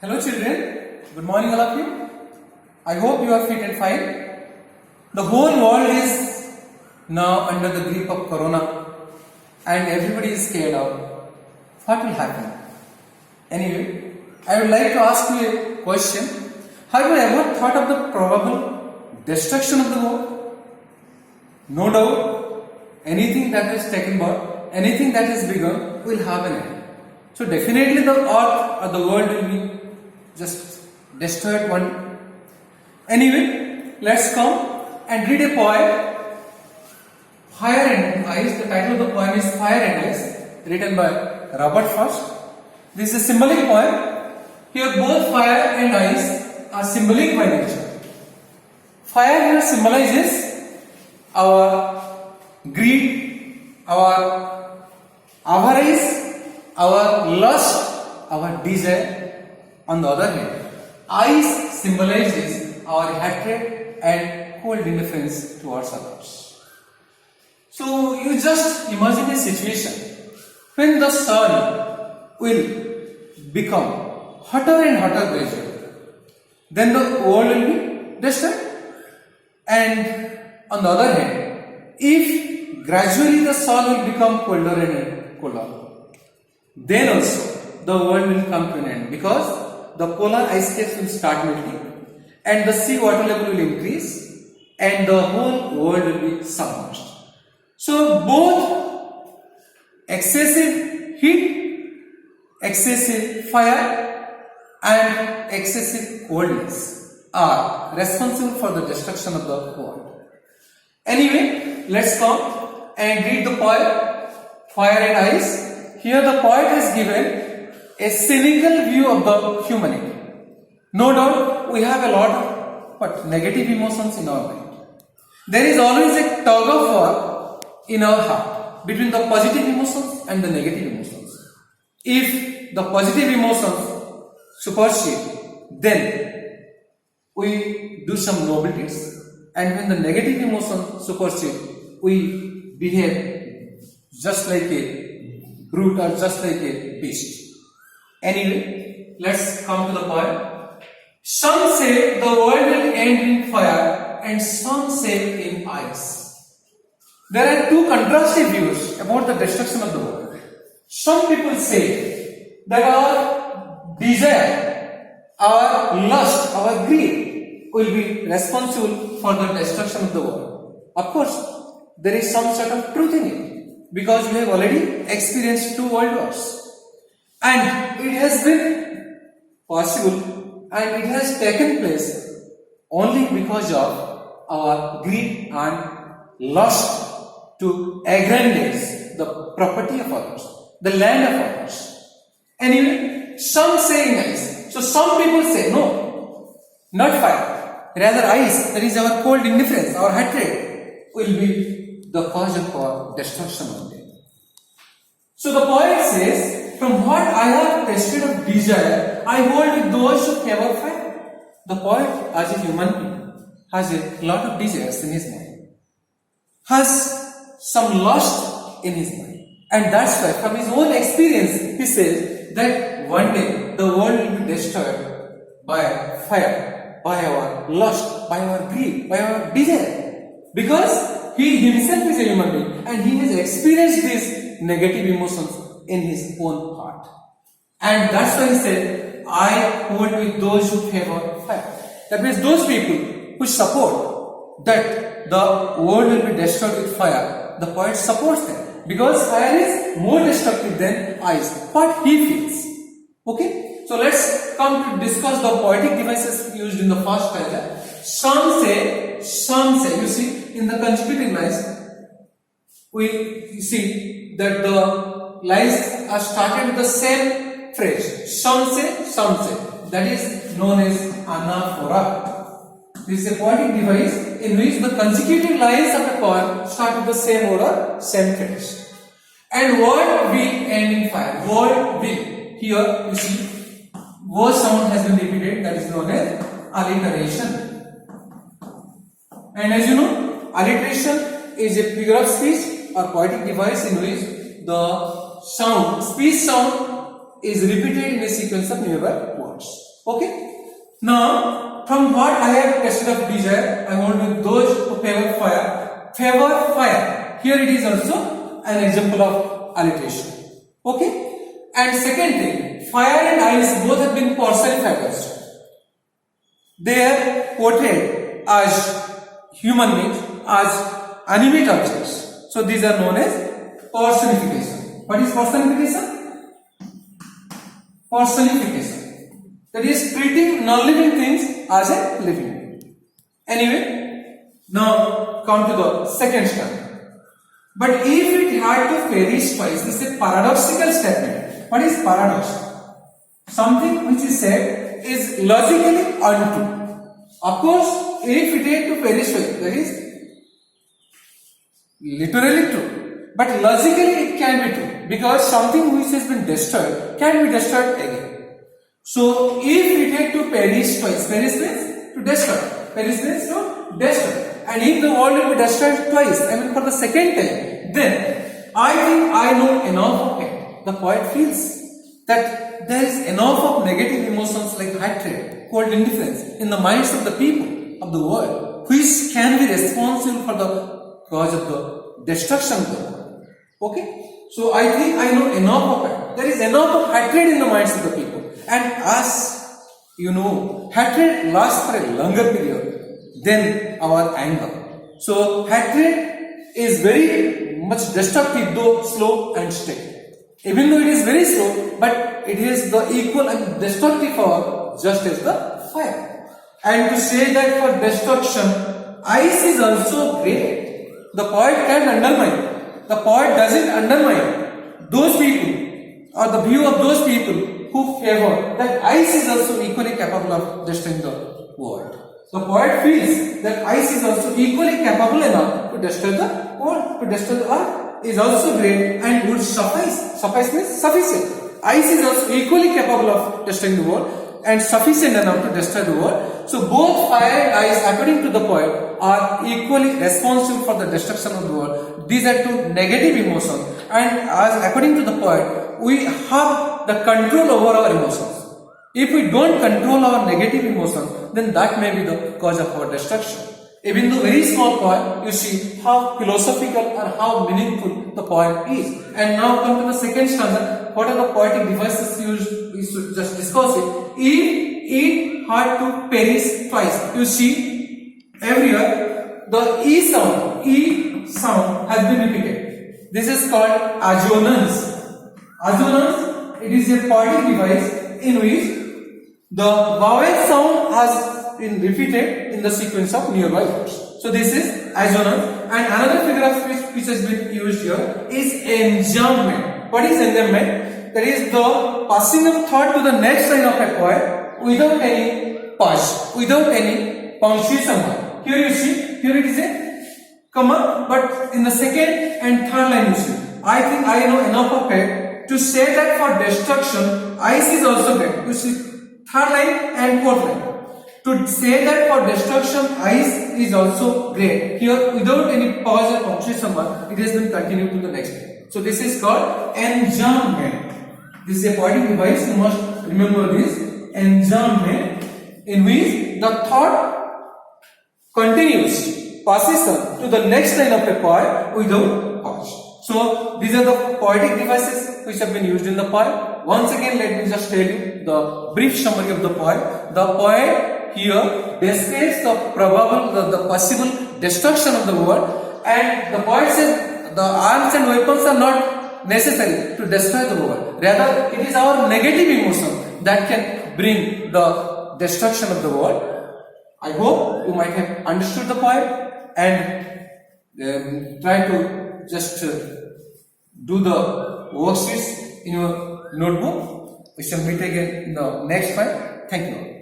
Hello children, good morning all of you. I hope you are fit and fine. The whole world is now under the grip of corona and everybody is scared of what will happen. Anyway, I would like to ask you a question. Have you ever thought of the probable destruction of the world? No doubt, anything that is taken birth, anything that is begun will have an end. So definitely the earth or the world will be just destroyed one day. Anyway, let's come and read a poem, Fire and Ice. The title of the poem is Fire and Ice, written by Robert Frost. This is a symbolic poem. Here both fire and ice are symbolic by nature. Fire here symbolizes our greed, our avarice, our lust, our desire. On the other hand, ice symbolizes our hatred and cold indifference towards others. So you just imagine a situation when the sun will become hotter and hotter gradually. Then the world will be destroyed. And on the other hand, if gradually the sun will become colder and colder, then also the world will come to an end, because the polar ice caps will start melting and the sea water level will increase and the whole world will be submerged. So both excessive heat, excessive fire and excessive coldness are responsible for the destruction of the world. Anyway, let's come and read the poem Fire and Ice. Here the poet has given a cynical view of the humanity. No doubt we have a lot of negative emotions in our mind. There is always a tug of war in our heart between the positive emotions and the negative emotions. If the positive emotions supersede, then we do some noble deeds, and when the negative emotions supersede, we behave just like a brute or just like a beast. Anyway, let's come to the point. Some say the world will end in fire and some say in ice. There are two contrasting views about the destruction of the world. Some people say that our desire, our lust, our greed will be responsible for the destruction of the world. Of course, there is some sort of truth in it, because we have already experienced 2 world wars. And it has been possible and it has taken place only because of our greed and lust to aggrandize the property of others, the land of others. Anyway, some say ice. So some people say no, not fire, rather ice, that is our cold indifference, our hatred will be the cause of our destruction one day. So the poet says, from what I have tasted of desire, I hold with those who favor fire. The poet, as a human being, has a lot of desires in his mind, has some lust in his mind, and that's why from his own experience he says that one day the world will be destroyed by fire, by our lust, by our greed, by our desire, because he himself is a human being and he has experienced these negative emotions in his own heart. And that's why he said, I hold with those who favor fire. That means those people who support that the world will be destroyed with fire, the poet supports them, because fire is more destructive than ice, what he feels. Okay? So let's come to discuss the poetic devices used in the first stanza. Some say, you see, in the consecutive lines, we see that the lines are started with the same phrase. Some say. That is known as anaphora. This is a poetic device in which the consecutive lines of a poem start with the same order, same phrase. And word will end in fire. Word will. Here you see, word sound has been repeated, that is known as alliteration. And as you know, alliteration is a figure of speech or poetic device in which the speech sound is repeated in a sequence of nearby words. Okay. Now, from what I have tested of desire, I want with those who favor fire. Favor fire. Here it is also an example of alliteration. Okay. And second thing, fire and ice both have been personified. They are portrayed as human beings, as animate objects. So these are known as personification. What is personification? Personification. That is treating non-living things as a living. Anyway, now come to the second step. But if it had to perish twice, this is a paradoxical statement. What is paradox? Something which is said is logically untrue. Of course, if it had to perish twice, that is literally true. But logically it can be true. Because something which has been destroyed can be destroyed again. So, if it had to perish twice, perish means to destroy, perish means to destroy, and if the world will be destroyed twice, I mean for the second time, then I think I know enough of it. The poet feels that there is enough of negative emotions like hatred, cold indifference in the minds of the people of the world, which can be responsible for the cause of the destruction of the world. Okay? So, I think I know enough of it. There is enough of hatred in the minds of the people. And as you know, hatred lasts for a longer period than our anger. So, hatred is very much destructive, though slow and steady. Even though it is very slow, but it is the equal and destructive power just as the fire. And to say that for destruction, ice is also great. The poet can undermine. The poet doesn't undermine those people or the view of those people who favor that ice is also equally capable of destroying the world. The poet feels that ice is also equally capable enough to destroy the world, to destroy the earth, is also great and would suffice. Suffice means sufficient. Ice is also equally capable of destroying the world and sufficient enough to destroy the world. So both fire and ice, according to the poet, are equally responsible for the destruction of the world. These are two negative emotions, and as according to the poet, we have the control over our emotions. If we don't control our negative emotions, then that may be the cause of our destruction. Even though very small poem, you see how philosophical and how meaningful the poem is. And now come to the second stanza. What are the poetic devices used? We should just discuss it. If it had to perish twice, you see everywhere the E sound has been repeated. This is called assonance. Assonance, it is a poetic device in which the vowel sound has been repeated in the sequence of nearby words. So this is assonance. And another figure of speech which has been used here is enjambment. What is enjambment? That is the passing of thought to the next line of a poem without any pause, without any punctuation mark. Here you see, here it is a comma, but in the second and third line you see. I think I know enough of it to say that for destruction, ice is also great. You see, third line and fourth line. To say that for destruction, ice is also great. Here, without any pause or punctuation mark, it has been continued to the next line. So this is called enjambment. This is a poetic device. You must remember this enjambment, in which the thought continues, passes on to the next line of a poem without pause. So these are the poetic devices which have been used in the poem. Once again, let me just tell you the brief summary of the poem. The poet here describes the probable, the possible destruction of the world, and the poet says the arms and weapons are not necessary to destroy the world. Rather, it is our negative emotion that can bring the destruction of the world. I hope you might have understood the poem and try to just do the worksheets in your notebook. We shall meet again in the next time. Thank you.